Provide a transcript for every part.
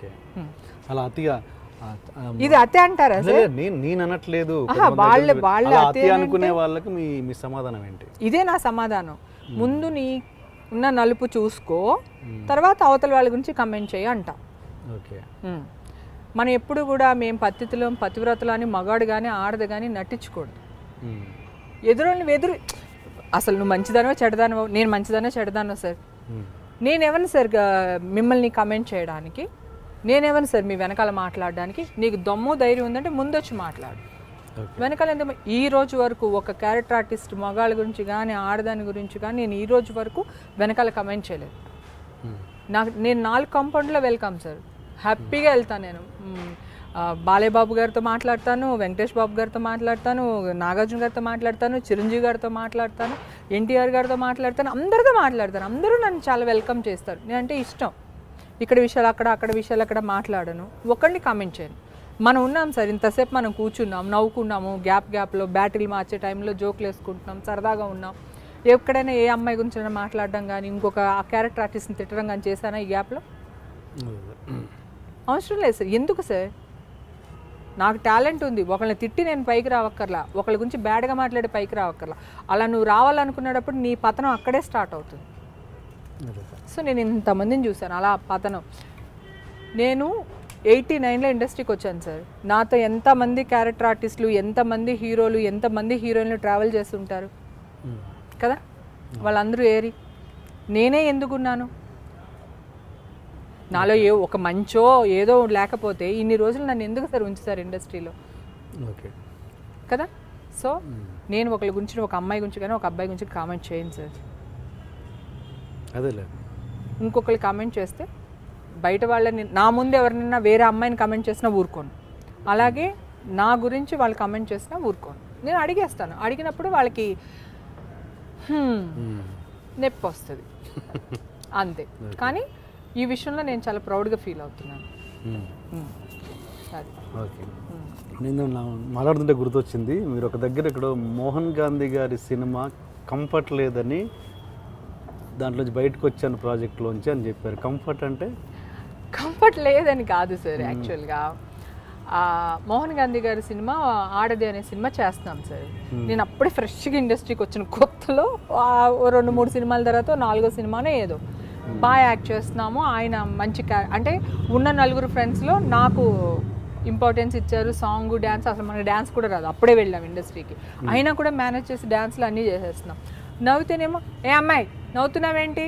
Okay. అలా అతిగా ఇది అతే అంటారా సార్? నేను అనట్లేదు, వాళ్ళ అతి అనుకునే వాళ్ళకి మీ సమాధానం ఏంటి? ఇదే నా సమాధానం. ముందు నీ ఉన్న నలుపు చూసుకో, తర్వాత అవతల వాళ్ళ గురించి కమెంట్ చేయి అంట. ఓకే. మనం ఎప్పుడు కూడా మేము పతివ్రతలు అని మగాడు కానీ ఆడదు కానీ నటించకూడదు. ఎదురు అసలు నువ్వు మంచిదానో చెడదానో, నేను మంచిదానో చెడదానో సార్? నేనెవరిని సార్ మిమ్మల్ని కమెంట్ చేయడానికి? నేనెవరిని సార్ మీ వెనకాల మాట్లాడడానికి? నీకు దమ్ము ధైర్యం ఉందంటే ముందొచ్చి మాట్లాడు. వెనకాల ఎందుకు? ఈ రోజు వరకు ఒక క్యారెక్టర్ ఆర్టిస్ట్ మగాళ్ళ గురించి కానీ ఆడదాని గురించి కానీ నేను ఈ రోజు వరకు వెనకాల కమెంట్ చేయలేదు. నేను 4 కాంపౌండ్లో వెల్కమ్ సార్, హ్యాపీగా వెళ్తాను. నేను బాలయ్య బాబు గారితో మాట్లాడతాను, వెంకటేష్ బాబు గారితో మాట్లాడతాను, నాగార్జున గారితో మాట్లాడతాను, చిరంజీవి గారితో మాట్లాడతాను, ఎన్టీఆర్ గారితో మాట్లాడతాను, అందరితో మాట్లాడతాను. అందరూ నన్ను చాలా వెల్కమ్ చేస్తారు. నేనంటే ఇష్టం. ఇక్కడ విషయాలు అక్కడ విషయాలు అక్కడ మాట్లాడను, ఒకరిని కామెంట్ చేయను. మనం ఉన్నాం సార్, ఇంతసేపు మనం కూర్చున్నాం, నవ్వుకున్నాము, గ్యాప్లో బ్యాటిల్ మార్చే టైంలో జోకులు వేసుకుంటున్నాం, సరదాగా ఉన్నాం. ఎక్కడైనా ఏ అమ్మాయి గురించి మాట్లాడడం కానీ ఇంకొక ఆ క్యారెక్టర్ ఆర్టిస్ట్ని తిట్టడం కానీ చేశానా ఈ గ్యాప్లో? అవసరం లేదు సార్. ఎందుకు సార్? నాకు టాలెంట్ ఉంది, ఒకళ్ళని తిట్టి నేను పైకి రావక్కర్లా, ఒకళ్ళ గురించి బ్యాడ్గా మాట్లాడి పైకి రావక్కర్లా. అలా నువ్వు రావాలనుకునేటప్పుడు నీ పతనం అక్కడే స్టార్ట్ అవుతుంది. సో నేను ఇంతమందిని చూశాను అలా పతనం. నేను 89లో ఇండస్ట్రీకి వచ్చాను సార్. నాతో ఎంతమంది క్యారెక్టర్ ఆర్టిస్టులు, ఎంతమంది హీరోలు, ఎంతమంది హీరోయిన్లు ట్రావెల్ చేస్తుంటారు కదా? వాళ్ళందరూ ఏరి నేనే ఎందుకున్నాను? నాలో ఒక మంచో ఏదో లేకపోతే ఇన్ని రోజులు నన్ను ఎందుకు సార్ ఉంచుతారు ఇండస్ట్రీలో? ఓకే కదా? సో నేను ఒకళ్ళ గురించి, ఒక అమ్మాయి గురించి కానీ ఒక అబ్బాయి గురించి కామెంట్ చేయను సార్. అదేలే. ఇంకొకళ్ళు కామెంట్ చేస్తే బయట వాళ్ళని, నా ముందు ఎవరినైనా వేరే అమ్మాయిని కామెంట్ చేసినా ఊరుకోను, అలాగే నా గురించి వాళ్ళు కామెంట్ చేసినా ఊరుకోను. నేను అడిగేస్తాను. అడిగినప్పుడు వాళ్ళకి నొప్పి వస్తుంది అంతే. కానీ ఈ విషయంలో నేను చాలా ప్రౌడ్గా ఫీల్ అవుతున్నాను. అది ఓకే. నేను మాట్లాడుతుంటే గుర్తొచ్చింది, మీరు ఒక దగ్గర ఇక్కడ మోహన్ గాంధీ గారి సినిమా కంఫర్ట్ లేదని దాంట్లోంచి బయటకు వచ్చాను ప్రాజెక్ట్లోంచి అని చెప్పారు. కంఫర్ట్ అంటే? కంఫర్ట్ లేదని కాదు సార్. యాక్చువల్గా మోహన్ గాంధీ గారి సినిమా ఆడది అనే సినిమా చేస్తున్నాం సార్. నేను అప్పుడే ఫ్రెష్గా ఇండస్ట్రీకి వచ్చిన కొత్తలో 2-3 సినిమాల తర్వాత 4వ సినిమానే ఏదో బాగా యాక్ట్ చేస్తున్నాము. ఆయన మంచి అంటే ఉన్న 4 ఫ్రెండ్స్లో నాకు ఇంపార్టెన్స్ ఇచ్చారు. సాంగ్, డ్యాన్స్, అసలు మనకి డ్యాన్స్ కూడా రాదు, అప్పుడే వెళ్ళాం ఇండస్ట్రీకి. అయినా కూడా మేనేజ్ చేసి డ్యాన్స్లు అన్నీ చేసేస్తున్నాం. నవ్వుతేనేమో ఏ అమ్మాయి నవ్వుతున్నావేంటి,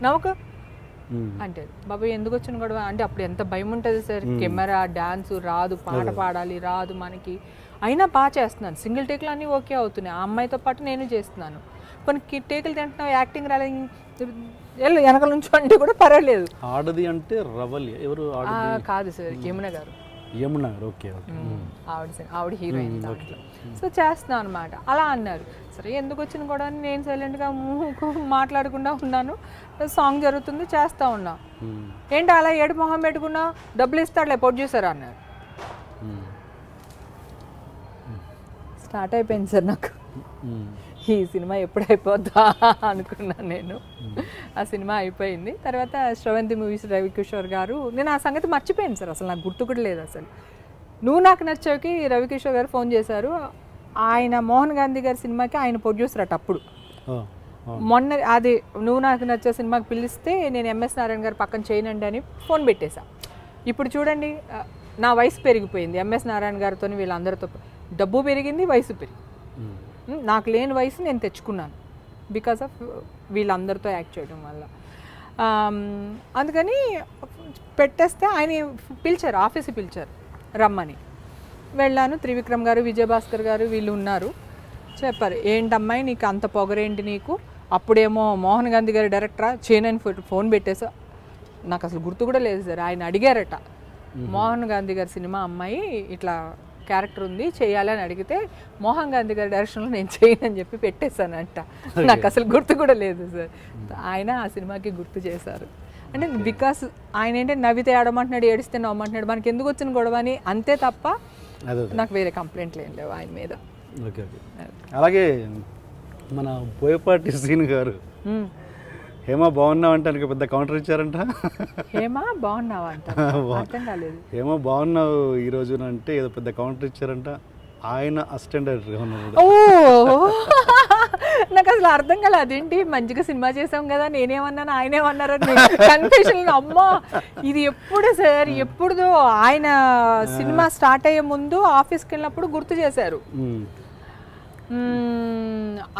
నవ్వుకు అంటే బాబాయ్ ఎందుకు వచ్చిన గొడవ అంటే అప్పుడు ఎంత భయం ఉంటుంది సార్. కెమెరా, డ్యాన్స్ రాదు, పాట పాడాలి రాదు మనకి, అయినా బాగా చేస్తున్నాను. సింగిల్ టేక్లు అన్నీ ఓకే అవుతున్నాయి. ఆ అమ్మాయితో పాటు నేను చేస్తున్నాను. కొన్ని టేకులు తింటున్నావు, యాక్టింగ్ రాలేదు, వెనకల నుంచి అంటే కూడా పర్వాలేదు. ఆడది అంటే రవలి ఎవరు? కాదు సార్, యమున గారు. యమున, ఓకే. ఆవిడ హీరోయిన్ దాంట్లో. సో చేస్తున్నాను అనమాట. అలా అన్నారు. సరే ఎందుకు వచ్చిన కూడా నేను సైలెంట్గా మాట్లాడకుండా ఉన్నాను. సాంగ్ జరుగుతుంది, చేస్తూ ఉన్నా. ఏంటి అలా ఏడు మొహం పెట్టుకున్నా, డబ్బులు ఇస్తాడులే ప్రొడ్యూసర్ అన్నారు. స్టార్ట్ అయిపోయింది సార్ నాకు. ఈ సినిమా ఎప్పుడు అయిపోద్దా అనుకున్నాను నేను. ఆ సినిమా అయిపోయింది. తర్వాత శ్రవంతి మూవీస్ రవికిషోర్ గారు, నేను ఆ సంగతి మర్చిపోయాను సార్, అసలు నాకు గుర్తు కూడా లేదు అసలు. నువ్వు నాకు నచ్చావుకి రవికిషోర్ గారు ఫోన్ చేశారు. ఆయన మోహన్ గాంధీ గారి సినిమాకి ఆయన ప్రొడ్యూసర్ అట అప్పుడు. మొన్న అది నువ్వు నాకు నచ్చే సినిమాకి పిలిస్తే నేను ఎంఎస్ నారాయణ గారు పక్కన చేయనండి అని ఫోన్ పెట్టేశా. ఇప్పుడు చూడండి, నా వయసు పెరిగిపోయింది. ఎంఎస్ నారాయణ గారితో వీళ్ళందరితో డబ్బు పెరిగింది, వయసు పెరిగింది. నాకు లేని వయసు నేను తెచ్చుకున్నాను బికాస్ ఆఫ్ వీళ్ళందరితో యాక్ట్ చేయడం వల్ల. అందుకని పెట్టేస్తే ఆయన పిలిచారు, ఆఫీస్కి పిలిచారు రమ్మని. వెళ్ళాను. త్రివిక్రమ్ గారు, విజయభాస్కర్ గారు వీళ్ళు ఉన్నారు. చెప్పారు, ఏంటమ్మాయి నీకు అంత పొగరేంటి నీకు, అప్పుడేమో మోహన్ గాంధీ గారి డైరెక్టరా చేయనని ఫోన్ పెట్టేసా. నాకు అసలు గుర్తు కూడా లేదు సార్. ఆయన అడిగారట, మోహన్ గాంధీ గారి సినిమా అమ్మాయి ఇట్లా క్యారెక్టర్ ఉంది చేయాలి అని అడిగితే మోహన్ గాంధీ గారి డైరెక్షన్లో నేను చేయనని చెప్పి పెట్టేశానంట. నాకు అసలు గుర్తు కూడా లేదు సార్. ఆయన ఆ సినిమాకి గుర్తు చేశారు. అంటే బికాస్ ఆయన ఏంటంటే నవ్వితే ఆడమంటున్నాడు, ఏడిస్తే నవ్వమంటున్నాడు, మనకి ఎందుకు వచ్చిన గొడవ అని, అంతే తప్ప నాకు వేరే కంప్లైంట్లు ఏం లేవు ఆయన మీద. ఓకే. అలాగే మన బోయపాటి శ్రీను గారు హేమా బాగున్నావు అంటే ఆయనకి పెద్ద కౌంటర్ ఇచ్చారంట. హేమా బాగున్నావా అంట, అర్థం కాలేదు. హేమా బాగున్నావు ఈ రోజున అంటే ఏదో పెద్ద కౌంటర్ ఇచ్చారంట. ఆయన అసిస్టెంట్ డైరెక్టర్గా ఉన్నాడు. ఓ నాకు అసలు అర్థం కాలేదు, అదేంటి మంచిగా సినిమా చేసాం కదా నేనేమన్నాను ఆయనేమన్నారని కన్ఫ్యూషన్. అమ్మా ఇది ఎప్పుడు సార్, ఎప్పుడుదో ఆయన సినిమా స్టార్ట్ అయ్యే ముందు ఆఫీస్కి వెళ్ళినప్పుడు గుర్తు చేశారు.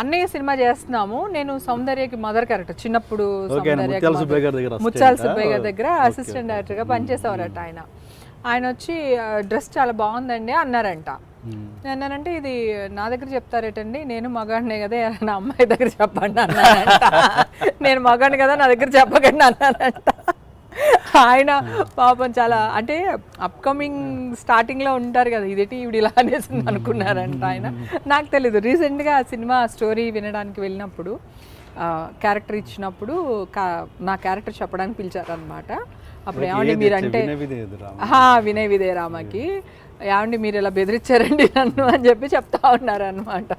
అన్నయ్య సినిమా చేస్తున్నాము, నేను సౌందర్యకి మదర్ క్యారెక్టర్, చిన్నప్పుడు ముత్యాల సుబ్బయ్య గారి దగ్గర అసిస్టెంట్ డైరెక్టర్గా పనిచేసేవారట ఆయన. ఆయన వచ్చి డ్రెస్ చాలా బాగుందండి అన్నారంట. నేనంటే ఇది నా దగ్గర చెప్తారేటండి, నేను మగాడినే కదా, నా అమ్మాయి దగ్గర చెప్పండి అన్నానంట. నేను మగాడిని కదా నా దగ్గర చెప్పకండి అన్నానంట. ఆయన పాపం చాలా అంటే అప్కమింగ్ స్టార్టింగ్లో ఉంటారు కదా, ఇదేంటి ఇవిడ ఇలా అనేసింది అనుకున్నారంట ఆయన. నాకు తెలీదు. రీసెంట్గా ఆ సినిమా స్టోరీ వినడానికి వెళ్ళినప్పుడు క్యారెక్టర్ ఇచ్చినప్పుడు నా క్యారెక్టర్ చెప్పడానికి పిలిచారనమాట. అప్పుడు ఏమండి మీరంటే వినయ్ విదయ రామకి, ఏమండి మీరు ఇలా బెదిరించారండి నన్ను అని చెప్పి చెప్తా ఉన్నారనమాట.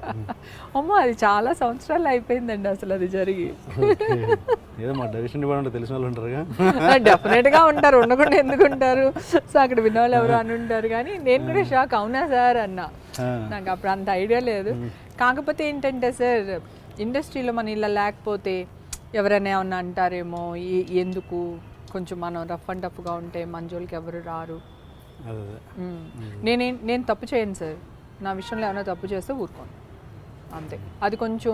అమ్మో అది చాలా సంవత్సరాలు అయిపోయిందండి అసలు అది జరిగి. డెఫినెట్గా ఉంటారు, ఉండకుండా ఎందుకు ఉంటారు. సో అక్కడ వినోళ్ళు ఎవరు అని ఉంటారు. కానీ నేను కూడా షాక్, అవునా సార్ అన్నా. నాకు అప్పుడు అంత ఐడియా లేదు. కాకపోతే ఏంటంటే సార్, ఇండస్ట్రీలో మన ఇలా లేకపోతే ఎవరైనా ఏమన్నా అంటారేమో, ఎందుకు కొంచెం మనం రఫ్ అండ్ టఫ్గా ఉంటే మంజోళ్ళకి ఎవరు రారు. నేను తప్పు చేయను సార్, నా విషయంలో ఏమైనా తప్పు చేస్తే ఊరుకోను అంతే. అది కొంచెం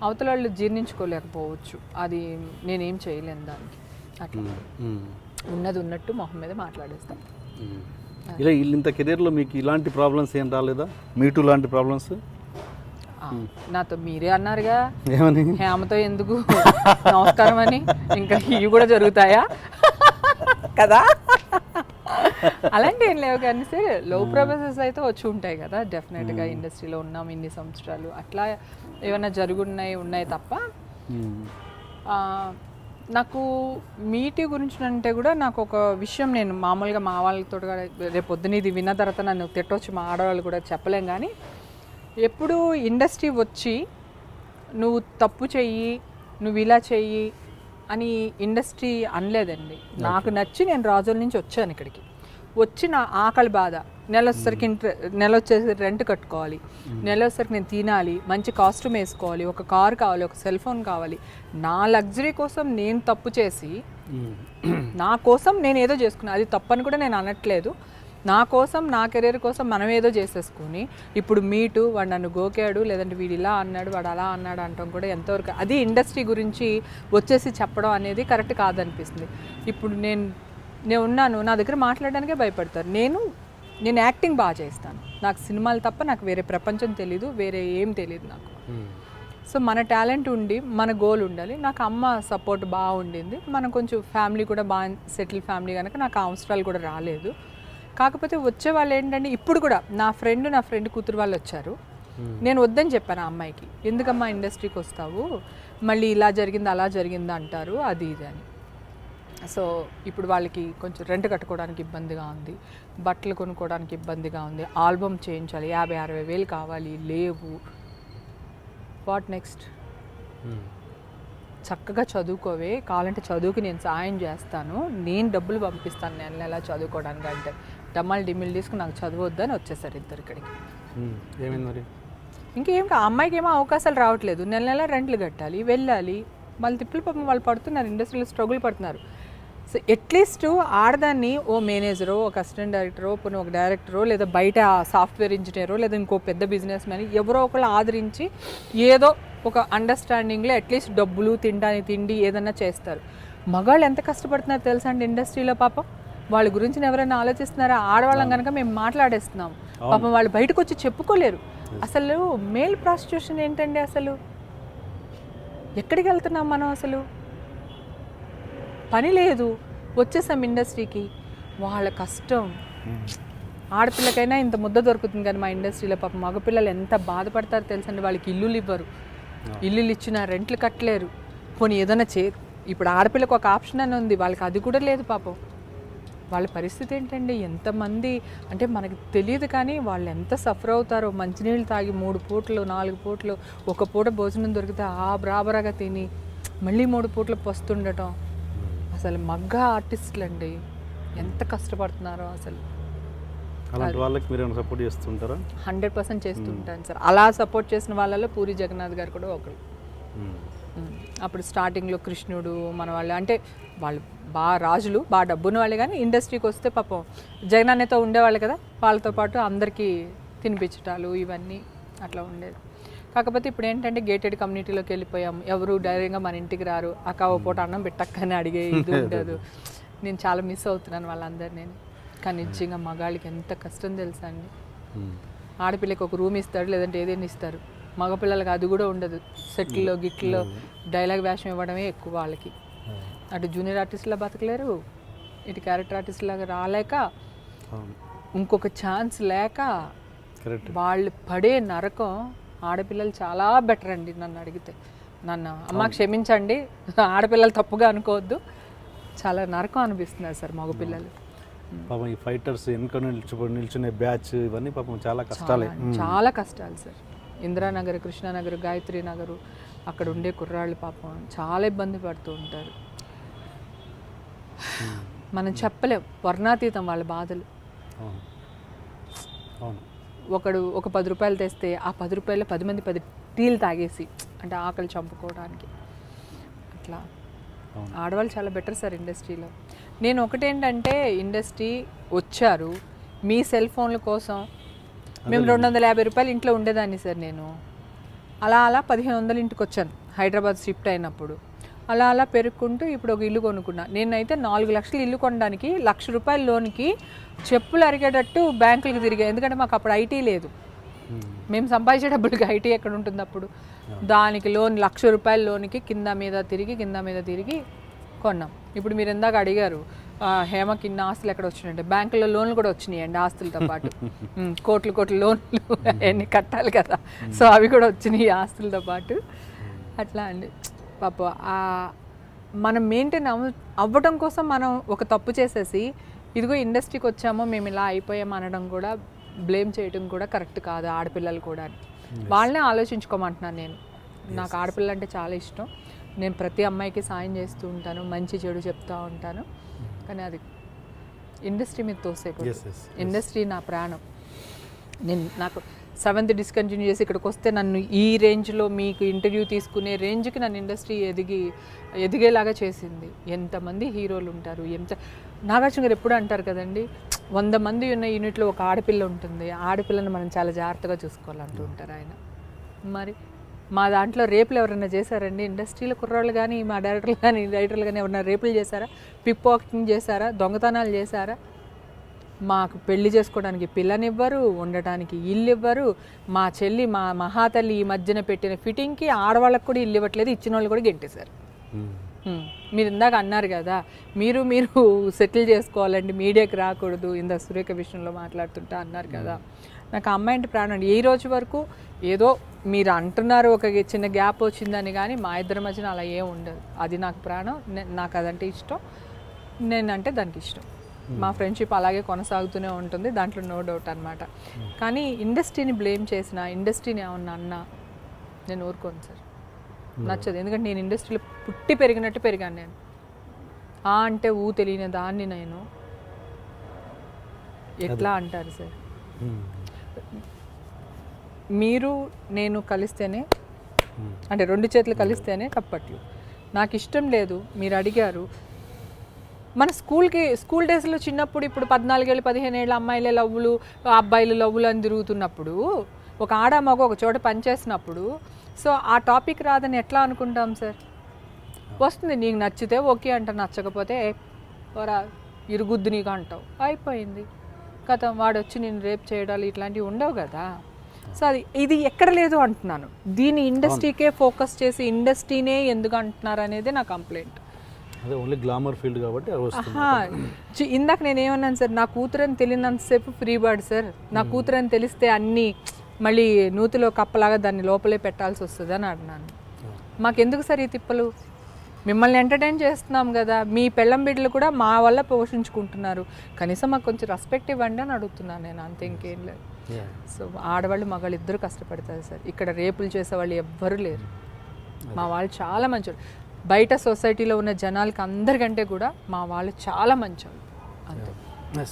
అవతల వాళ్ళు జీర్ణించుకోలేకపోవచ్చు, అది నేనేం చేయలేను దానికి. అట్లా ఉన్నది ఉన్నట్టు మొహం మీద మాట్లాడేస్తాను. ఇలా ఇంత కెరీర్లో మీకు ఇలాంటి ప్రాబ్లమ్స్ ఏం రాలేదా? మీటూ లాంటి ప్రాబ్లమ్స్? నాతో మీరే అన్నారుగా హేమతో ఎందుకు నమస్కారం అని, ఇంకా ఇవి కూడా జరుగుతాయా కదా. అలాంటి ఏం లేవు కానీ సార్, లో ప్రొఫెసర్స్ అయితే వచ్చి ఉంటాయి కదా డెఫినెట్గా. ఇండస్ట్రీలో ఉన్నాం ఇన్ని సంవత్సరాలు, అట్లా ఏమైనా ఉన్నాయి తప్ప. నాకు మీటి గురించి అంటే కూడా నాకు ఒక విషయం, నేను మామూలుగా మా వాళ్ళతో రేపు పొద్దున ఇది విన్న తర్వాత నన్ను తిట్టవచ్చు, మా ఆడవాళ్ళు కూడా చెప్పలేం. కానీ ఎప్పుడు ఇండస్ట్రీ వచ్చి నువ్వు తప్పు చెయ్యి, నువ్వు ఇలా చెయ్యి అని ఇండస్ట్రీ అనలేదండి. నాకు నచ్చి నేను రాజుల నుంచి వచ్చాను ఇక్కడికి. వచ్చి నా ఆకలి బాధ, నెల వచ్చేసరికి రెంట్ కట్టుకోవాలి, నెల వచ్చేసరికి నేను తినాలి, మంచి కాస్ట్యూమ్ వేసుకోవాలి, ఒక కార్ కావాలి, ఒక సెల్ ఫోన్ కావాలి. నా లగ్జరీ కోసం నేను తప్పు చేసి, నా కోసం నేను ఏదో చేసుకున్నాను. అది తప్పని కూడా నేను అనట్లేదు. నా కోసం, నా కెరీర్ కోసం మనం ఏదో చేసేసుకుని ఇప్పుడు మీటు వాడు నన్ను గోకాడు, లేదంటే వీడు ఇలా అన్నాడు, వాడు అలా అన్నాడు అంటాం కూడా ఎంతవరకు, అది ఇండస్ట్రీ గురించి వచ్చేసి చెప్పడం అనేది కరెక్ట్ కాదనిపిస్తుంది. ఇప్పుడు నేను ఉన్నాను, నా దగ్గర మాట్లాడడానికే భయపడతారు. నేను యాక్టింగ్ బాగా చేస్తాను, నాకు సినిమాలు తప్ప నాకు వేరే ప్రపంచం తెలీదు, వేరే ఏం తెలియదు నాకు. సో మన టాలెంట్ ఉండి మన గోల్ ఉండాలి. నాకు అమ్మ సపోర్ట్ బాగా ఉండింది, మనం కొంచెం ఫ్యామిలీ కూడా బాగా సెటిల్ ఫ్యామిలీ కనుక నాకు అవసరాలు కూడా రాలేదు. కాకపోతే వచ్చే వాళ్ళు ఏంటంటే, ఇప్పుడు కూడా నా ఫ్రెండ్ కూతురు వాళ్ళు వచ్చారు. నేను వద్దని చెప్పాను ఆ అమ్మాయికి, ఎందుకమ్మా ఇండస్ట్రీకి వస్తావు, మళ్ళీ ఇలా జరిగింది అలా జరిగింది అంటారు, అది ఇది అని. సో ఇప్పుడు వాళ్ళకి కొంచెం రెంట్ కట్టుకోవడానికి ఇబ్బందిగా ఉంది, బట్టలు కొనుక్కోవడానికి ఇబ్బందిగా ఉంది, ఆల్బమ్ చేయించాలి, 50-60 వేలు కావాలి, లేవు. What next? చక్కగా చదువుకోవే, కావాలంటే చదువుకి నేను సాయం చేస్తాను, నేను డబ్బులు పంపిస్తాను నెల చదువుకోవడానికి అంటే డమ్మాలు డిమ్మిలు తీసుకుని నాకు చదవద్దని వచ్చేసారు ఇద్దరు ఇక్కడికి. ఇంకేం ఆ అమ్మాయికి ఏమో అవకాశాలు రావట్లేదు, నెల రెంట్లు కట్టాలి, వెళ్ళాలి, వాళ్ళు తిప్పులు పాపం వాళ్ళు పడుతున్నారు, ఇండస్ట్రీలో స్ట్రగుల్ పడుతున్నారు. సో అట్లీస్ట్ ఆడదాన్ని ఓ మేనేజరో, ఒక అసిస్టెంట్ డైరెక్టరో, పోనీ ఒక డైరెక్టరో, లేదా బయట సాఫ్ట్వేర్ ఇంజనీరో, లేదా ఇంకో పెద్ద బిజినెస్ మ్యాన్ ఎవరో ఒకళ్ళు ఆదరించి ఏదో ఒక అండర్స్టాండింగ్లో అట్లీస్ట్ డబ్బులు, తిండి ఏదన్నా చేస్తారు. మగాళ్ళు ఎంత కష్టపడుతున్నారు తెలుసా అండి ఇండస్ట్రీలో పాపం. వాళ్ళ గురించి ఎవరైనా ఆలోచిస్తున్నారా? ఆడవాళ్ళం కనుక మేము మాట్లాడేస్తున్నాం, పాపం వాళ్ళు బయటకు వచ్చి చెప్పుకోలేరు. అసలు మేల్ ప్రాస్టిట్యూషన్ ఏంటండి? అసలు ఎక్కడికి వెళ్తున్నాం మనం? అసలు పని లేదు, వచ్చేసాం ఇండస్ట్రీకి. వాళ్ళ కష్టం, ఆడపిల్లకైనా ఇంత ముద్ద దొరుకుతుంది కానీ మా ఇండస్ట్రీలో పాపం మగపిల్లలు ఎంత బాధపడతారో తెలుసండి. వాళ్ళకి ఇల్లులు ఇవ్వరు, ఇల్లులు ఇచ్చినా రెంట్లు కట్టలేరు. పోనీ ఏదైనా ఇప్పుడు ఆడపిల్లకు ఒక ఆప్షన్ అని ఉంది, వాళ్ళకి అది కూడా లేదు పాపం. వాళ్ళ పరిస్థితి ఏంటండి? ఎంతమంది అంటే మనకి తెలియదు, కానీ వాళ్ళు ఎంత సఫర్ అవుతారో. మంచినీళ్ళు తాగి 3 పూటలు 4 పూటలు, ఒక పూట భోజనం దొరికితే ఆ బ్రాబరాగా తిని మళ్ళీ 3 పూట్ల వస్తుండటం. అసలు మగ్గ ఆర్టిస్టులు అండి ఎంత కష్టపడుతున్నారో అసలు. అలాంటి వాళ్ళకి మీరు ఏమైనా సపోర్ట్ చేస్తుంటారా? 100% చేస్తుంటాను సార్. అలా సపోర్ట్ చేసిన వాళ్ళలో పూరి జగన్నాథ్ గారు కూడా ఒకరు. అప్పుడు స్టార్టింగ్లో కృష్ణుడు మన వాళ్ళు అంటే వాళ్ళు బాగా రాజులు, బాగా డబ్బున్న వాళ్ళే, కానీ ఇండస్ట్రీకి వస్తే పాపం జగనన్నతో ఉండేవాళ్ళు కదా, వాళ్ళతో పాటు అందరికీ తినిపించటాలు ఇవన్నీ అట్లా ఉండేది. కాకపోతే ఇప్పుడు ఏంటంటే గేటెడ్ కమ్యూనిటీలోకి వెళ్ళిపోయాం, ఎవరు డైరెక్ట్గా మన ఇంటికి రారు, అక్క ఓ పూట అన్నం పెట్టక్కని అడిగే ఇది ఉండదు. నేను చాలా మిస్ అవుతున్నాను వాళ్ళందరినీ నేను. కానీ నిజంగా మగాళ్ళకి ఎంత కష్టం తెలుసా అండి. ఆడపిల్లకి ఒక రూమ్ ఇస్తాడు, లేదంటే ఏదైనా ఇస్తారు. మగపిల్లలకి అది కూడా ఉండదు. సెట్లో గిట్లో డైలాగ్ వేషం ఇవ్వడమే ఎక్కువ వాళ్ళకి. అటు జూనియర్ ఆర్టిస్ట్లా బతకలేరు, ఇటు క్యారెక్టర్ ఆర్టిస్ట్ లాగా రాలేక, ఇంకొక ఛాన్స్ లేక వాళ్ళు పడే నరకం. ఆడపిల్లలు చాలా బెటర్ అండి నన్ను అడిగితే. నన్ను అమ్మ క్షమించండి, ఆడపిల్లలు తప్పుగా అనుకోవద్దు, చాలా నరకం అనిపిస్తున్నారు సార్ మగపిల్లలు. పాపం ఈ ఫైటర్స్ వెనుక నిల్చునే బ్యాచ్ ఇవన్నీ పాపం చాలా కష్టాలే, చాలా కష్టాలు సార్. ఇందిరానగర్, కృష్ణానగర్, గాయత్రి నగరు అక్కడ ఉండే కుర్రాళ్ళు పాపం చాలా ఇబ్బంది పడుతూ ఉంటారు. మనం చెప్పలేం, వర్ణాతీతం వాళ్ళ బాధలు. ఒకడు ఒక 10 రూపాయలు తెస్తే ఆ 10 రూపాయలు 10 మంది 10 టీలు తాగేసి, అంటే ఆకలి చంపుకోవడానికి. అట్లా ఆడవాళ్ళు చాలా బెటర్ సార్ ఇండస్ట్రీలో. నేను ఒకటేంటంటే, ఇండస్ట్రీ వచ్చారు మీ సెల్ ఫోన్ల కోసం. మేము 250 రూపాయలు ఇంట్లో ఉండేదాన్ని సార్. నేను అలా 1500 ఇంటికి వచ్చాను హైదరాబాద్ షిఫ్ట్ అయినప్పుడు. అలా పెరుక్కుంటూ ఇప్పుడు ఒక ఇల్లు కొనుక్కున్నా. నేనైతే 4 లక్షలు ఇల్లు కొనడానికి 1,00,000 రూపాయల లోన్కి చెప్పులు అరిగేటట్టు బ్యాంకులకు తిరిగా. ఎందుకంటే మాకు అప్పుడు ఐటీ లేదు. మేము సంపాదించే డబ్బులకి ఐటీ ఎక్కడ ఉంటుంది అప్పుడు. దానికి లోన్ 1,00,000 రూపాయల లోన్కి కింద మీద తిరిగి కొన్నాం. ఇప్పుడు మీరు ఇందాక అడిగారు హేమకి ఇన్ని ఆస్తులు ఎక్కడ వచ్చినాయంటే, బ్యాంకులో లోన్లు కూడా వచ్చినాయండి ఆస్తులతో పాటు. కోట్లు లోన్లు అవన్నీ కట్టాలి కదా, సో అవి కూడా వచ్చినాయి ఆస్తులతో పాటు. అట్లా అండి పాప. మనం మెయింటైన్ అవ్వడం కోసం మనం ఒక తప్పు చేసేసి ఇదిగో ఇండస్ట్రీకి వచ్చామో మేము ఇలా అయిపోయాము అనడం కూడా, బ్లేమ్ చేయడం కూడా కరెక్ట్ కాదు ఆడపిల్లలు కూడా. వాళ్ళనే ఆలోచించుకోమంటున్నాను నేను. నాకు ఆడపిల్ల అంటే చాలా ఇష్టం. నేను ప్రతి అమ్మాయికి సాయం చేస్తూ ఉంటాను, మంచి చెడు చెప్తూ ఉంటాను. కానీ అది ఇండస్ట్రీ మీద తోసేపోతుంది. ఇండస్ట్రీ నా ప్రాణం. నాకు 7th డిస్కంటిన్యూ చేసి ఇక్కడికి వస్తే నన్ను ఈ రేంజ్లో మీకు ఇంటర్వ్యూ తీసుకునే రేంజ్కి నన్ను ఇండస్ట్రీ ఎదిగేలాగా చేసింది. ఎంతమంది హీరోలు ఉంటారు. నాగార్జున గారు ఎప్పుడు అంటారు కదండి, 100 మంది ఉన్న యూనిట్లో ఒక ఆడపిల్ల ఉంటుంది, ఆడపిల్లను మనం చాలా జాగ్రత్తగా చూసుకోవాలంటూ ఉంటారు ఆయన. మరి మా దాంట్లో రేపులు ఎవరైనా చేశారండి? ఇండస్ట్రీలో కుర్రాళ్ళు కానీ, మా డైరెక్టర్లు కానీ, రైటర్లు కానీ ఎవరైనా రేపులు చేశారా? పిక్ పాకెటింగ్ చేశారా? దొంగతనాలు చేశారా? మాకు పెళ్లి చేసుకోవడానికి పిల్లనివ్వరు, ఉండటానికి ఇల్లు ఇవ్వరు. మా చెల్లి, మా మహాతల్లి ఈ మధ్యన పెట్టిన ఫిట్టింగ్కి ఆడవాళ్ళకి కూడా ఇల్లు ఇవ్వట్లేదు, ఇచ్చిన వాళ్ళు కూడా గెంటేశారు. మీరు ఇందాక అన్నారు కదా, మీరు సెటిల్ చేసుకోవాలండి, మీడియాకి రాకూడదు, ఇందాక సురేఖ విషయంలో మాట్లాడుతుంటా అన్నారు కదా. నాకు అమ్మాయి అంటే ప్రాణం అండి. ఈ రోజు వరకు ఏదో మీరు అంటున్నారు ఒక చిన్న గ్యాప్ వచ్చిందని, కానీ మా ఇద్దరి మధ్యన అలా ఏం ఉండదు. అది నాకు ప్రాణం. నాకు అదంటే ఇష్టం, నేనంటే దానికి ఇష్టం. మా ఫ్రెండ్షిప్ అలాగే కొనసాగుతూనే ఉంటుంది, దాంట్లో నో డౌట్ అనమాట. కానీ ఇండస్ట్రీని బ్లేమ్ చేసిన, ఇండస్ట్రీని ఏమన్నా అన్నా నేను ఊరుకోను సార్, నచ్చదు. ఎందుకంటే నేను ఇండస్ట్రీలో పుట్టి పెరిగినట్టు పెరిగాను నేను. అంటే తెలియని దాన్ని నేను ఎట్లా అంటారు సార్? మీరు నేను కలిస్తేనే, అంటే 2 చేతులు కలిస్తేనే కప్పట్లు. నాకు ఇష్టం లేదు. మీరు అడిగారు, మన స్కూల్ డేస్లో చిన్నప్పుడు, ఇప్పుడు 14 ఏళ్ళు 15 ఏళ్ళ అమ్మాయిలే లవ్వులు, అబ్బాయిలు లవ్వులు అని తిరుగుతున్నప్పుడు, ఒక ఆడ మగ ఒక చోట పనిచేసినప్పుడు, సో ఆ టాపిక్ రాదని ఎట్లా అనుకుంటాం సార్? వస్తుంది, నీకు నచ్చితే ఓకే అంట, నచ్చకపోతే ఓరా ఇరుగుద్దు నీకు అంటావు, అయిపోయింది కథ. వాడు వచ్చి నేను రేప్ చేయడాలు ఇట్లాంటివి ఉండవు కదా. సో ఇది ఎక్కడ లేదు అంటున్నాను. దీన్ని ఇండస్ట్రీకే ఫోకస్ చేసి ఇండస్ట్రీనే ఎందుకు అంటున్నారు అనేది నా కంప్లైంట్. అదే ఓన్లీ గ్లామర్ ఫీల్డ్ కాబట్టి ఇందాక నేను ఏమన్నాను సార్, నా కూతురని తెలియనంతసేపు ఫ్రీ బర్డ్ సార్. నా కూతురని తెలిస్తే అన్నీ మళ్ళీ నూతిలో కప్పలాగా దాన్ని లోపలే పెట్టాల్సి వస్తుంది అని అన్నాను. మాకెందుకు సార్ ఈ తిప్పలు? మిమ్మల్ని ఎంటర్టైన్ చేస్తున్నాం కదా, మీ పెళ్ళం బిడ్డలు కూడా మా వల్ల పోషించుకుంటున్నారు, కనీసం మాకు కొంచెం రెస్పెక్ట్ ఇవ్వండి అని అడుగుతున్నాను నేను, అంతే, ఇంకేం లేదు. సో ఆడవాళ్ళు మగవాళ్ళు ఇద్దరు కష్టపడతారు సార్. ఇక్కడ రేపులు చేసేవాళ్ళు ఎవ్వరూ లేరు. మా వాళ్ళు చాలా మంచివాళ్ళు. బయట సొసైటీలో ఉన్న జనాలకి అందరికంటే కూడా మా వాళ్ళు చాలా మంచోళ్ళు.